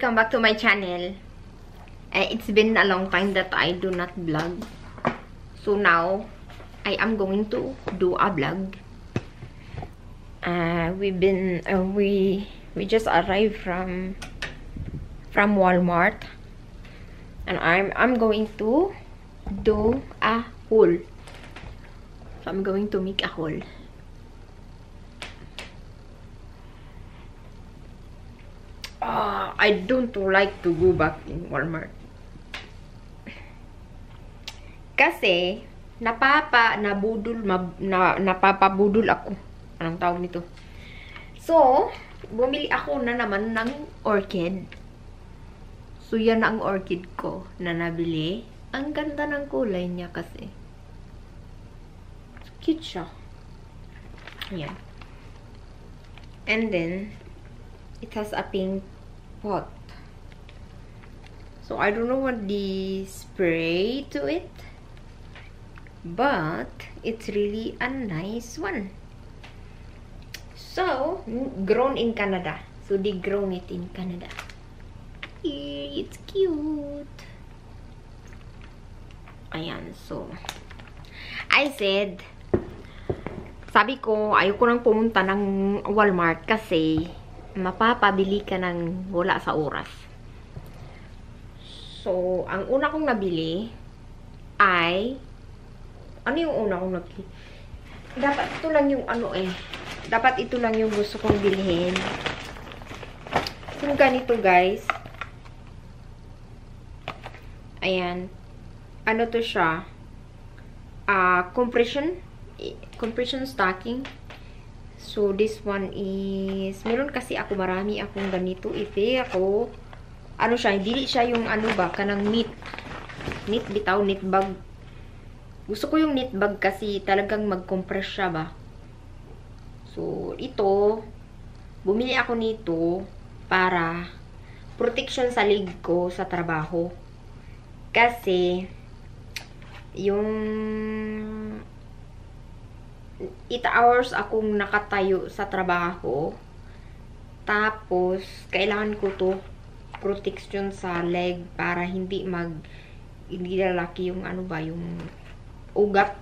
welcome back to my channel. It's been a long time that I do not vlog. So now, I am going to do a vlog. We just arrived from Walmart. And I'm going to do a haul. So I'm going to make a haul. I don't like to go back in Walmart. Kasi, napapabudol ako. Anong tawag nito? So, bumili ako na naman ng orchid. So, yan ang orchid ko na nabili. Ang ganda ng kulay niya kasi. Cute siya. Ayan. And then, it has a pink pot. So, I don't know what the spray to it. But, it's really a nice one. So, grown in Canada. So, they grown it in Canada. It's cute. Ayan, so. I said, sabi ko, ayoko nang pumunta ng Walmart kasi mapapabili ka ng wala sa oras. So, ang una kong nabili ay, ano yung una kong nabili? Dapat ito lang yung ano dapat ito lang yung gusto kong bilhin. Yung ganito guys. Ayan. Ano to siya? Compression stocking. So, this one is, meron kasi ako, marami akong ganito. Ako, ano siya, hindi siya yung ano ba, kanang knit bitaw, knit bag. Gusto ko yung knit bag kasi talagang mag-compress siya ba. So, ito, bumili ako nito para protection sa leg ko sa trabaho. Kasi, yung 8 hours akong nakatayo sa trabaho. Tapos, kailangan ko to protection sa leg para hindi lalaki yung ano ba, yung ugat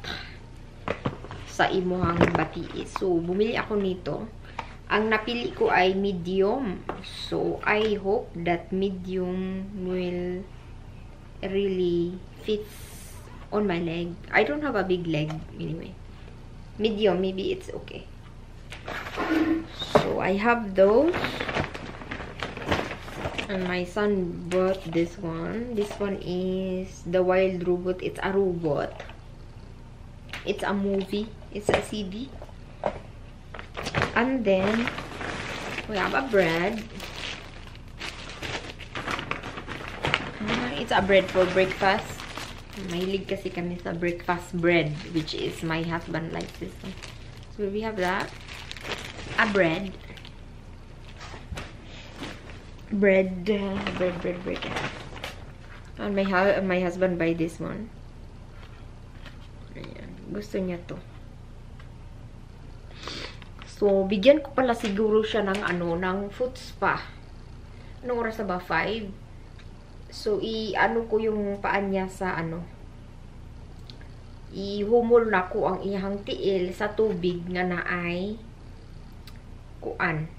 sa imuhang batiis. So, bumili ako nito. Ang napili ko ay medium. So, I hope that medium will really fits on my leg. I don't have a big leg anyway. Medium, maybe it's okay. So, I have those. And my son bought this one. This one is The Wild Robot. It's a robot. It's a movie. It's a CD. And then, we have a bread. It's a bread for breakfast. Mahilig kasi kami sa breakfast bread, which is my husband likes this one. So we have that. A bread. Bread. And my husband buy this one. Ayan. Gusto niya to. So, bigyan ko pala siguro siya ng ng foot spa. Anong oras na ba? 5? So, i-ano ko yung paa niya sa ihumol na ko ang iyang tiil sa tubig nga naay kuan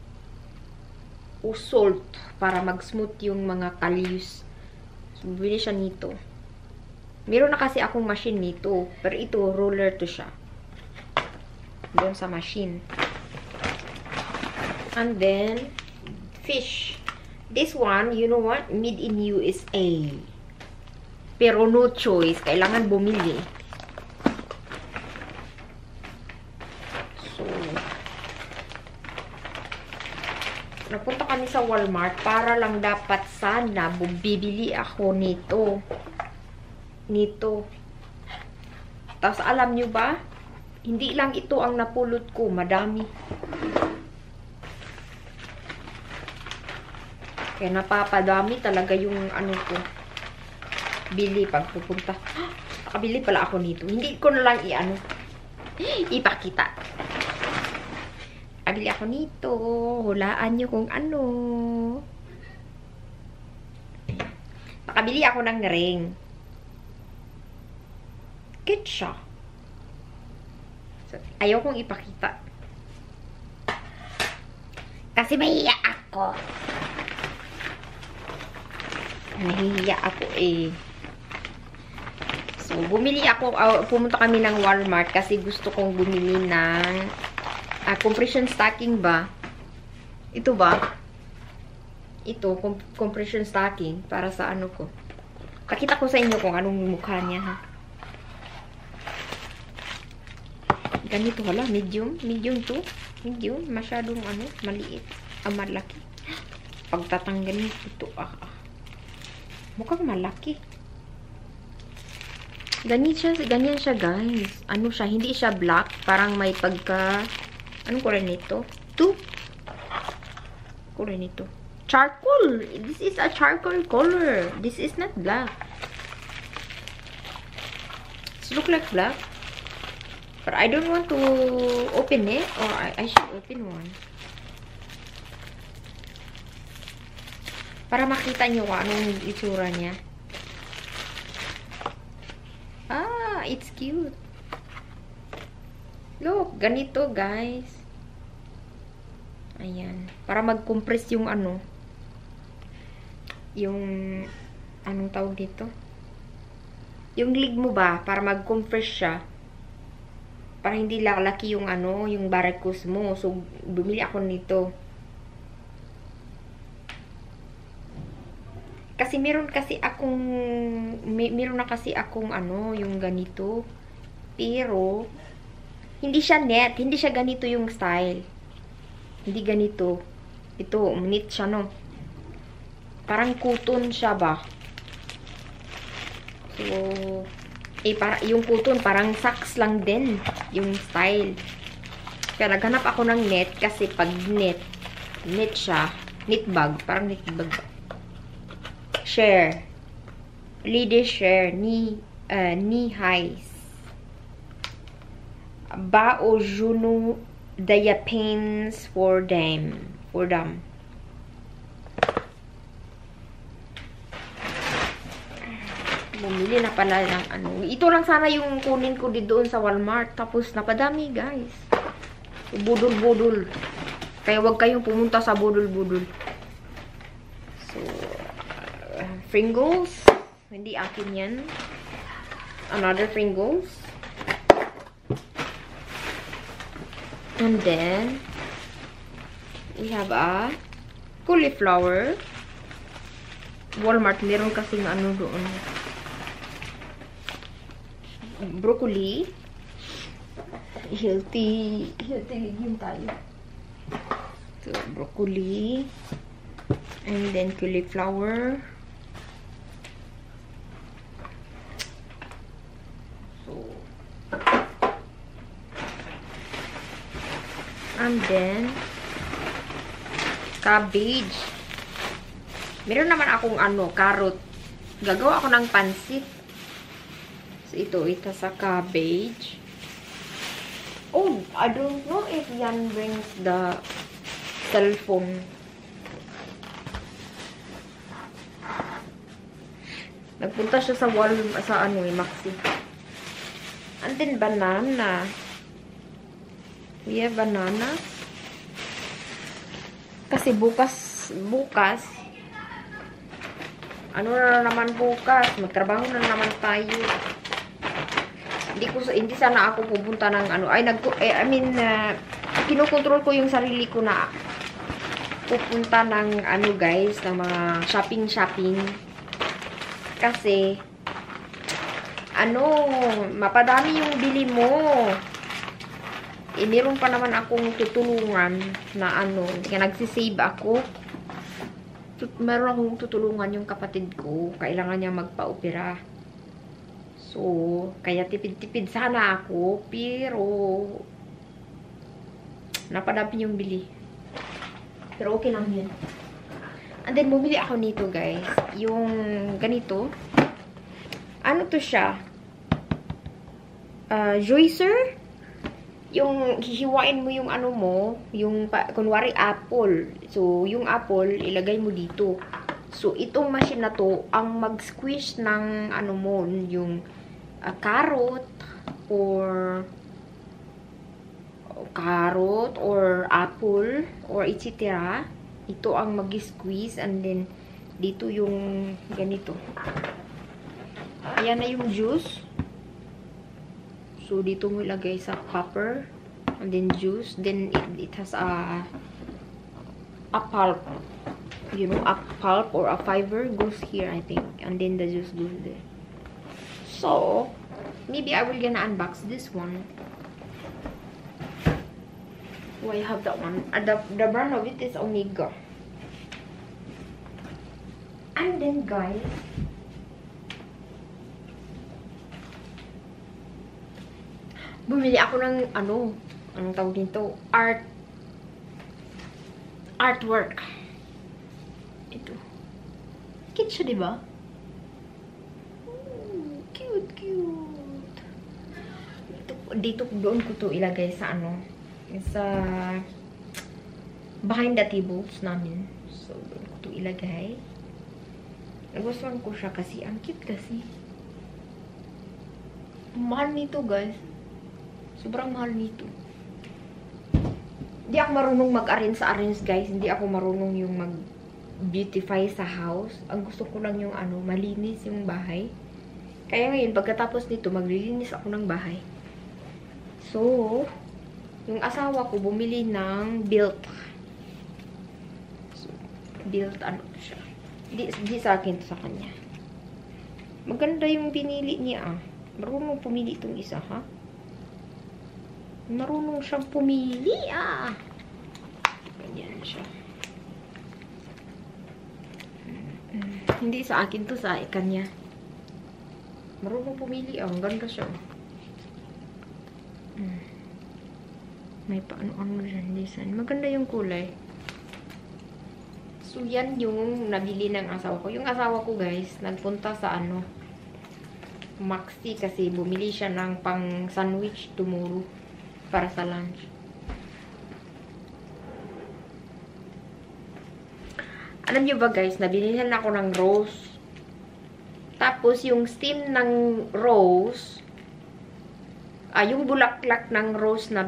o salt para mag-smooth yung mga kalis. So, bili siya nito. Meron na kasi akong machine nito, pero ito roller to siya. Doon sa machine. And then fish. This one, you know what? Made in USA. Pero no choice. Kailangan bumili. So, napunta kami sa Walmart para lang dapat sana bibili ako nito. Tapos alam nyo ba? Hindi lang ito ang napulot ko. Madami. Kaya napapadami talaga yung ko. Bili pag pupunta. Nakabili pala ako nito. Hindi ko na lang ipakita. Nakabili ako nito. Hulaan nyo kung ano. nakabili ako ng ring. Cute siya. So, ayaw kong ipakita. Kasi mahiya ako. Nahihiya ako eh. So, bumili ako, pumunta kami ng Walmart kasi gusto kong bumili ng compression stocking ba? Ito ba? Ito, compression stocking para sa ano ko. Pakita ko sa inyo kung anong mukha niya ha. Ganito hala, medium. Medium to. Medium, masyadong ano, maliit. Malaki. Pagtatanggalin ito, mukhang malaki. Ganyan siya, guys. Ano siya, hindi siya black. Parang may pagka, anong kulay nito? Kulay nito. Charcoal. This is a charcoal color. This is not black. It look like black. But I don't want to open it. Or I should open one. Para makita nyo kung anong itsura niya. Ah, it's cute. Look, ganito guys. Ayan. Para mag-compress yung ano. Yung, anong tawag dito? Yung leg mo ba? Para mag-compress siya. Para hindi lalaki yung ano, yung varicose mo. So, bumili ako nito. Kasi meron na kasi akong ano, yung ganito. Pero, hindi siya net. Hindi siya ganito yung style. Hindi ganito. Ito, knit siya, no? Parang cotton siya ba? So, yung cotton, parang socks lang din. Yung style. Kaya naghanap ako ng net kasi pag net siya. Knit bag. Parang knit bag. Share. Ladies share. Knee highs. Bao Juno Diapins for them. Bumili na pala ng ano. Ito lang sana yung kunin ko doon sa Walmart. Tapos napadami guys. Budol-budol. Kaya wag kayong pumunta sa budol-budol. So, Pringles. Hindi akin yan. Another Pringles. And then, we have a cauliflower. Walmart, meron kasing ano doon. Broccoli. Healthy legume tayo. So, broccoli. And then cauliflower. And then, cabbage. Meron naman akong ano, carrot. Gagawa ako ng pansit. So, ito sa cabbage. Oh, I don't know if yan brings the cellphone. Nagpunta siya sa Maxi. And then, banana. We have bananas. Kasi bukas, ano na naman bukas? Magtrabaho na naman tayo. Hindi sana ako pupunta ng ano. Kinokontrol ko yung sarili ko na pupunta ng ano guys, ng mga shopping. Kasi, mapadami yung bili mo. Meron pa naman akong tutulungan na kaya nagsisave ako. Meron akong tutulungan yung kapatid ko. Kailangan niya magpa-opera. So, kaya tipid-tipid sana ako. Pero, napadami yung bili. Pero okay lang yun. And then, bumili ako nito guys. Yung ganito. Ano to siya? Juicer? Yung hihiwain mo yung yung kunwari apple. So, yung apple, ilagay mo dito. So, itong machine na to, ang mag-squish ng, ano mo, yung carrot, or apple, or etc. Ito ang mag-squeeze, and then, dito yung ganito. Ayan na yung juice. So, dito mo ilagay sa copper, and then juice. Then, it has a pulp. You know, a pulp or a fiber goes here, I think. And then the juice goes there. So, maybe I will gonna unbox this one. Oh, I have that one. The brand of it is Omega. And then, guys, bumili ako ng, anong tawag dito? Artwork. Ito. Cute siya, diba? Cute, cute. Doon ko to ilagay sa, sa behind the tables namin. So, doon ko to ilagay. Nagustuhan ko siya kasi, ang cute kasi. Mahal nito, guys. Sobrang mahal nito. Hindi ako marunong mag-arrange, guys. Hindi ako marunong yung mag-beautify sa house. Ang gusto ko lang yung malinis yung bahay. Kaya ngayon, pagkatapos nito, maglilinis ako ng bahay. So, yung asawa ko bumili ng Built. So, Built, siya. Di sa akin, to sa kanya. Maganda yung pinili niya, Marunong pumili itong isa, ha? Marunong siyang pumili, Ganyan siya. Hindi sa akin to, sa kanya. Marunong pumili, Ang ganda siya. May paano dyan, design. Maganda yung kulay. So, yan yung nabili ng asawa ko. Yung asawa ko, guys, nagpunta sa Maxi kasi bumili siya ng pang sandwich tomorrow para sa lunch. Alam nyo ba, guys, nabilihan ako ng rose. Tapos, yung stem ng rose, yung bulaklak ng rose na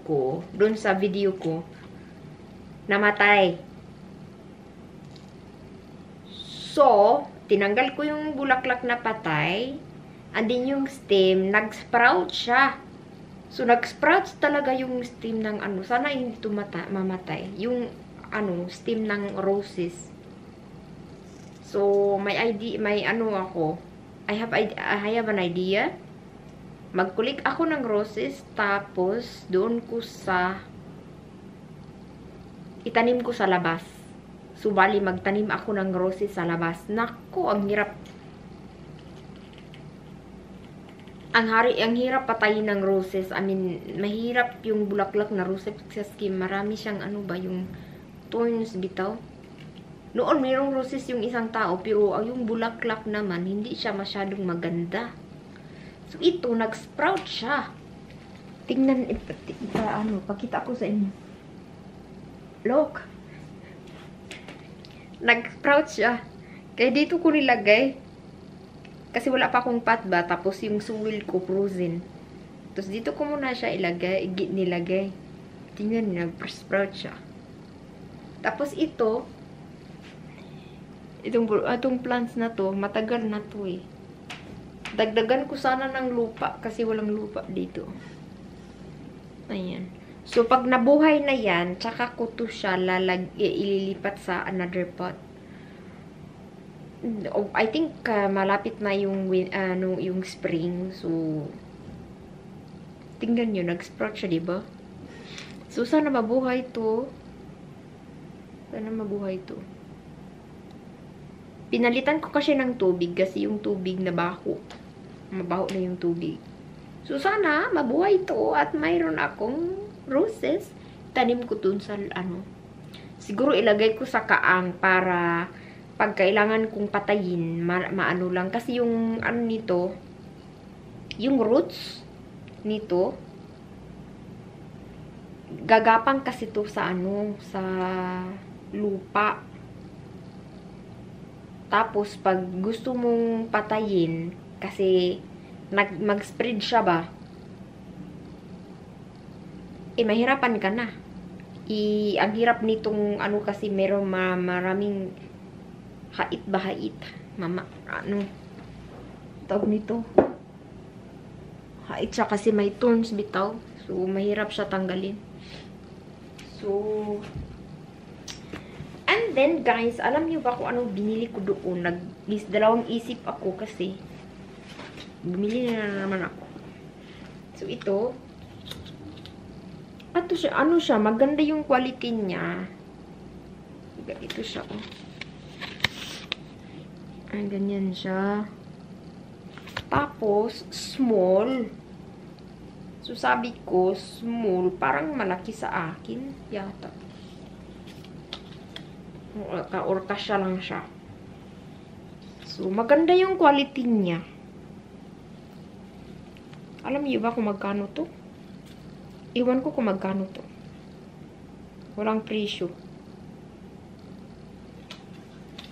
ko, dun sa video ko, namatay. So, tinanggal ko yung bulaklak na patay, and then yung stem, nag-sprout siya. So, nag-sprout talaga yung stem ng sana hindi ito mamatay. Yung, stem ng roses. So, may ako, I have an idea. Magkulik ako ng roses, tapos, doon ko itanim ko sa labas. So, bali, magtanim ako ng roses sa labas. Naku, ang hirap. Ang hirap patayin ng roses. I mean, mahirap yung bulaklak na roses kasi marami siyang yung thorns bitaw. Noon, mayroong roses yung isang tao, pero yung bulaklak naman, hindi siya masyadong maganda. So, ito, nag-sprout siya. Tingnan, pakita ko sa inyo. Look. Nag-sprout siya. Kaya dito ko nilagay. Kasi wala pa akong pot ba. Tapos yung suwil ko frozen. Tapos dito ko muna siya nilagay. Tingnan niyo, nag-sprout siya. Tapos itong plants na to, matagal na to eh. Dagdagan ko sana ng lupa kasi walang lupa dito. Ayan. So, pag nabuhay na yan, tsaka ko to siya ililipat sa another pot. I think malapit na yung spring. So, tingnan nyo, nag-sprout siya, diba? So, sana mabuhay to. Pinalitan ko kasi ng tubig kasi yung tubig nabaho. Mabaho na yung tubig. So, sana mabuhay to at mayroon akong roses. Tanim ko dun sa siguro ilagay ko sa kaang para pag kailangan kong patayin, maano lang. Kasi yung nito, yung roots nito, gagapang kasi to sa sa lupa. Tapos, pag gusto mong patayin, kasi mag-spread siya ba, mahirapan ka na. Ang hirap nitong, ano kasi, meron maraming hait ba hait? Tawag nito? Hait siya kasi may thorns bitaw. So, mahirap siya tanggalin. So, and then, guys, alam niyo ba kung anong binili ko doon? Dalawang isip ako kasi bumili na naman ako. So, ito. Ano siya? Maganda yung quality niya. Ito siya, oh. Ay, ganyan siya. Tapos, small. So, sabi ko, small. Parang malaki sa akin. Yata. Or kasya lang siya. So, maganda yung quality niya. Alam niyo ba kung magkano to? Iwan ko kung magkano to. Walang presyo.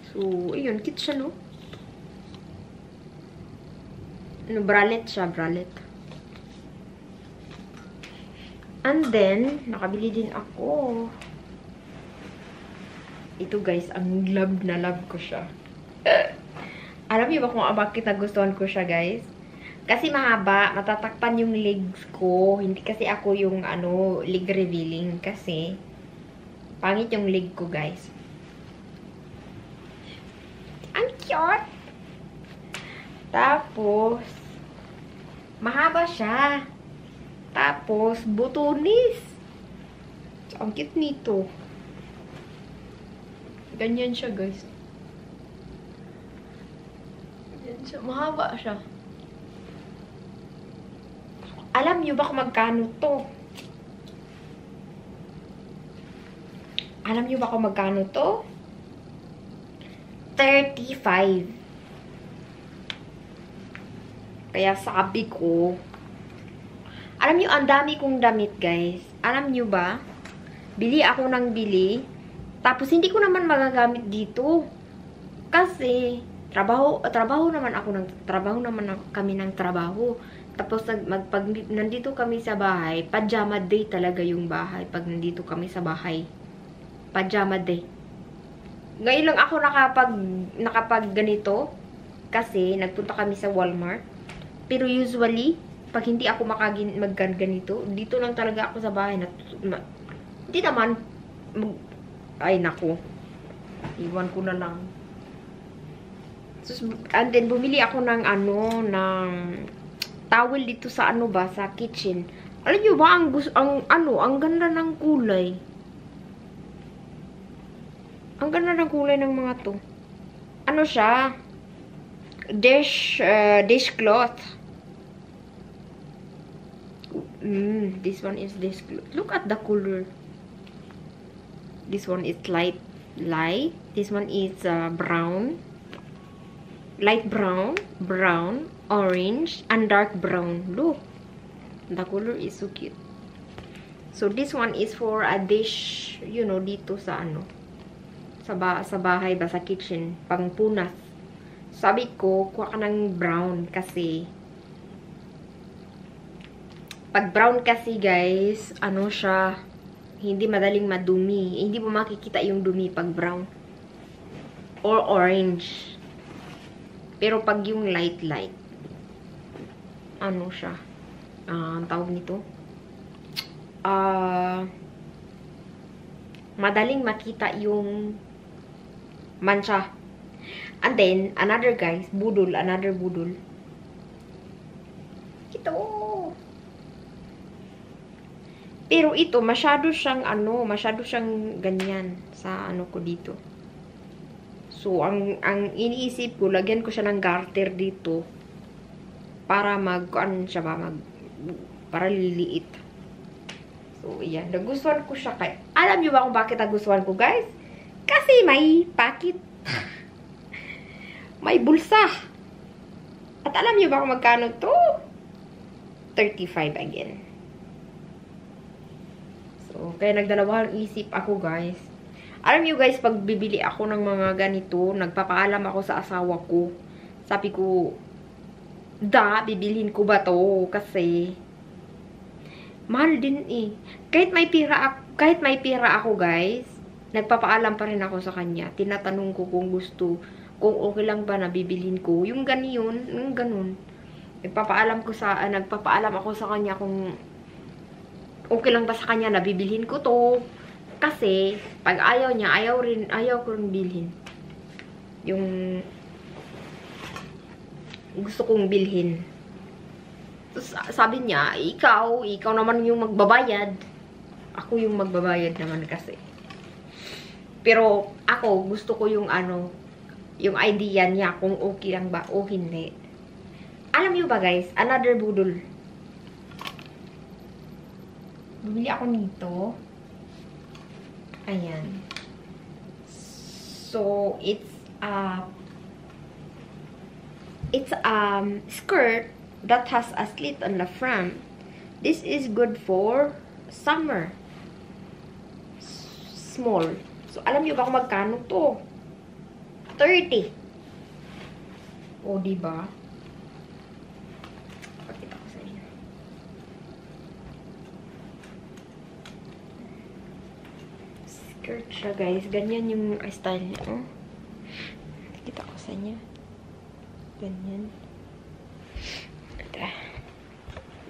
So, ayun. Cute siya, no? Bralette siya, bralette. And then, nakabili din ako. Ito, guys, ang love na love ko siya. Alam niyo ba kung bakit nagustuhan ko siya, guys? Kasi mahaba, matatakpan yung legs ko. Hindi kasi ako yung, leg revealing. Kasi, pangit yung leg ko, guys. Ang cute! Tapos, mahaba siya. Tapos, butunis. So, ang cute nito. Ganyan siya, guys. Ganyan siya. Mahaba siya. Alam niyo ba kung magkano to? Alam niyo ba kung magkano to? 35. Kaya sabi ko, alam niyo, ang dami kong damit, guys. Alam niyo ba? Bili ako ng bili. Tapos, hindi ko naman magagamit dito. Kasi, trabaho naman kami ng trabaho. Tapos, pag nandito kami sa bahay, pajama day talaga yung bahay. Pag nandito kami sa bahay, pajama day. Ngayon lang ako nakapag ganito. Kasi, nagpunta kami sa Walmart. Pero usually, pag hindi ako magganito, dito lang talaga ako sa bahay. Hindi naman, ay, naku. Iwan ko na lang. So, and then, bumili ako ng, ng towel dito sa, sa kitchen. Alam nyo ba, ang ganda ng kulay. Ang ganda ng kulay ng mga to. Ano siya? Dishcloth. This one is dishcloth. Look at the color. This one is light. This one is brown. Light brown, orange, and dark brown. Look. The color is so cute. So, this one is for a dish, dito sa sa bahay ba, sa kitchen, pang punas. Sabi ko, kuha ka ng brown kasi pag brown kasi, guys, siya, hindi madaling madumi. Hindi mo makikita yung dumi pag brown. Or orange. Pero pag yung light, siya? Ang tawag nito? Madaling makita yung mancha. And then, another budol. Ito. Pero ito, masyado siyang ganyan sa ko dito. So, ang iniisip ko, lagyan ko siya ng garter dito para para liliit. So, yan. Nagustuhan ko siya. Alam niyo ba kung bakit nagustuhan ko, guys? Kasi may pocket. May bulsa. At alam niyo ba kung magkano to? 35 again. So, kaya nagdalawang isip ako, guys. Alam niyo guys, pag bibili ako ng mga ganito, nagpapaalam ako sa asawa ko. Sabi ko, bibilhin ko ba to? Kasi, mahal din eh. Kahit may pera ako guys, nagpapaalam pa rin ako sa kanya. Tinatanong ko kung kung okay lang ba na bibilhin ko. Yung ganun. Nagpapaalam ako sa kanya kung okay lang ba sa kanya na bibilhin ko to. Kasi, pag ayaw niya, ayaw ko rin bilhin. Yung gusto kong bilhin. Sabi niya, ikaw naman yung magbabayad. Ako yung magbabayad naman kasi. Pero, ako, gusto ko yung yung idea niya kung okay lang ba o hindi. Alam niyo ba guys, another budol. Bumili ako nito. Ayan. So, it's skirt that has a slit on the front. This is good for summer. Small. So, alam niyo ba kung magkano to? 30. O, diba? Pakita ko sa inyo. Skirt siya, guys. Ganyan yung style niya. Oh. Pakita ko sa inyo. Ganyan.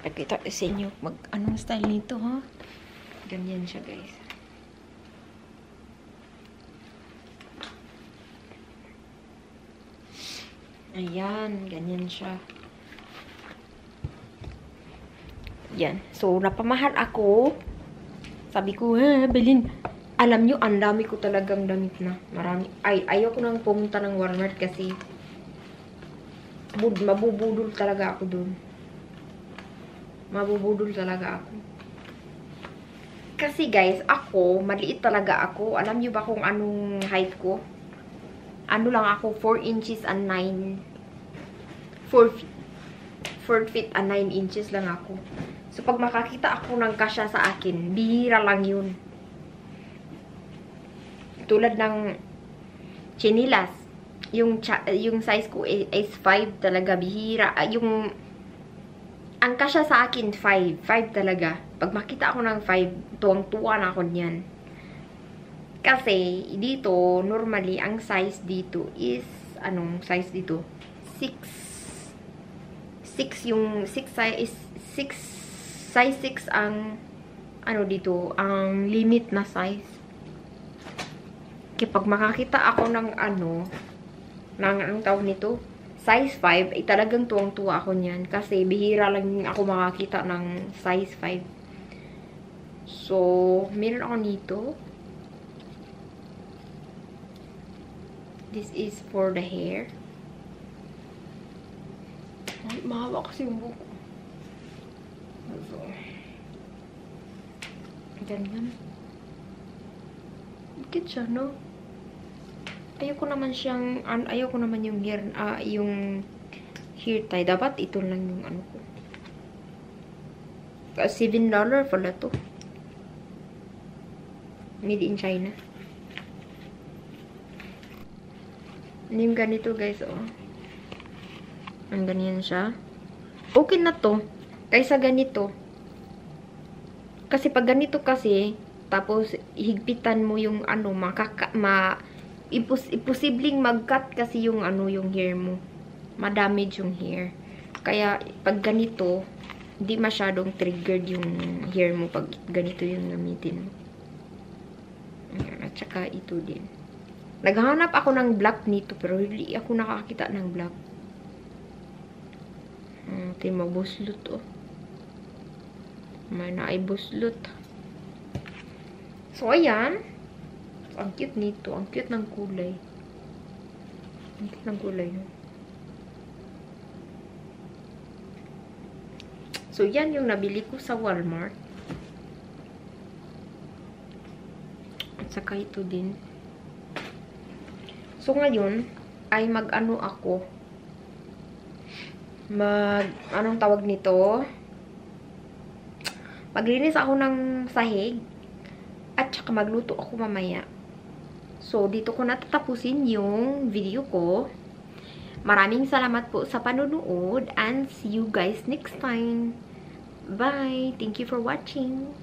Pakita ko sa inyo anong style nito, ha? Ganyan siya, guys. Ayan, ganyan siya. Yan. So, napamahal ako. Sabi ko, bilhin. Alam nyo, ang dami ko talagang damit na. Marami. Ayaw ko nang pumunta ng Walmart kasi mabubudol talaga ako dun. Mabubudol talaga ako. Kasi guys, maliit talaga ako. Alam nyo ba kung anong height ko? Ano lang ako, 4 inches and 9. 4 feet and 9 inches lang ako. So, pag makakita ako ng kasya sa akin, bihira lang yun. Tulad ng chinilas. Yung size ko is 5 talaga, bihira. Ang kasya sa akin, 5. 5 talaga. Pag makita ako ng 5, tuwang-tuwa na ako niyan. Kasi, dito, normally, ang size dito is, anong size dito? 6 yung, 6 size 6 ang, dito, ang limit na size. Kaya pag makakita ako ng, anong tawag nito? Size 5, ay talagang tuwang-tuwa ako niyan. Kasi, bihira lang ako makakita ng size 5. So, meron ako nito. This is for the hair. Ay, mahaba kasi yung buko. So, ganyan. Bakit siya, no? Ayoko naman yung hair, yung hair tie. Dapat ito lang yung ko. $7 pala to. Made in China. Yung ganito guys, oh. Ang ganyan siya. Okay na to. Kaysa ganito. Kasi pag ganito kasi, tapos higpitan mo yung imposibleng mag-cut kasi yung yung hair mo. Ma-damage yung hair. Kaya pag ganito, hindi masyadong triggered yung hair mo pag ganito yung gamitin mo. At saka ito din. Naghahanap ako ng black nito, pero hindi ako nakakita ng black. Ito yung mabuslot, oh. May naibuslot. So, ayan. Ang cute nito. Ang cute ng kulay. Ang cute ng kulay, no? So, yan yung nabili ko sa Walmart. At saka ito din. So, ngayon, ay ako. Anong tawag nito? Maglinis ako ng sahig. At saka magluto ako mamaya. So, dito ko natatapusin yung video ko. Maraming salamat po sa panonood and see you guys next time. Bye! Thank you for watching!